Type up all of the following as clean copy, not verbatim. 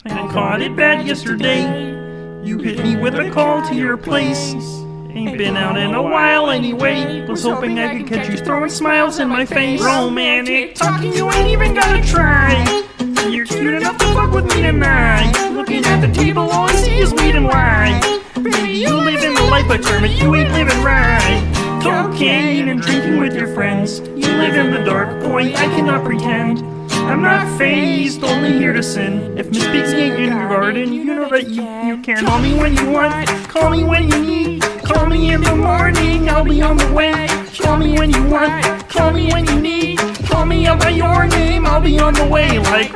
I caught it bad yesterday. You hit me with a call to your place. Ain't been out in a while anyway. Was hoping I could catch you throwing smiles in my face. Romantic talking, you ain't even gotta try. You're cute enough to fuck with me tonight. Looking at the table, all I see is weed and wine. Baby, you live in the life I term it, you ain't living right. Cocaine and drinking with your friends. You live in the dark, boy, I cannot pretend. I'm not fazed, only here to sin. If Miss Piggy ain't in your garden, you know that you can. Call me when you want, call me when you need. Call me in the morning, I'll be on the way. Call me when you want, call me when you need. Call me out by your name, I'll be on the way. Like,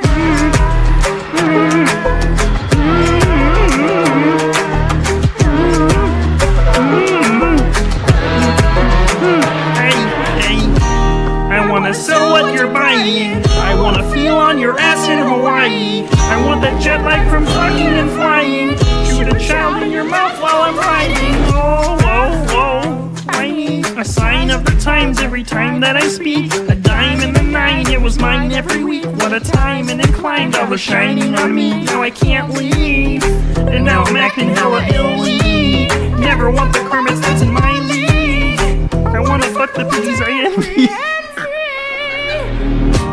I wanna sell what you're buying. I wanna feel on your ass in Hawaii. I want that jet lag from fucking and flying. Shoot a child in your mouth while I'm riding. Oh, oh, oh. I need a sign of the times every time that I speak. A dime and the nine, it was mine every week. What a time and inclined, all was shining on me. Now I can't leave, and now I'm acting hella illy. Never want the Kermits that's in my league. I wanna fuck the piggies I envy.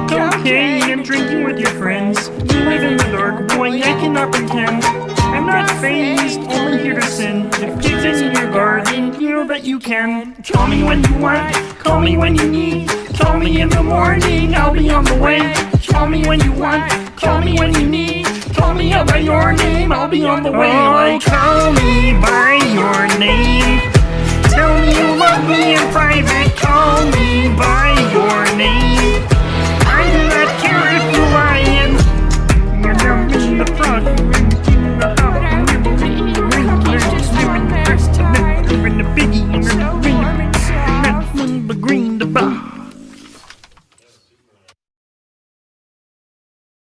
Cocaine and drinking with your friends. You live in the dark, boy, I cannot pretend. I'm not fazed, only here to sin. If pigs ain't in your garden, you know that you can. Call me when you want, call me when you need. Call me in the morning, I'll be on the way. Call me when you want, call me when you need. Call me out by your name, I'll be on the way. Like, call me by your name. Tell me you love me in private.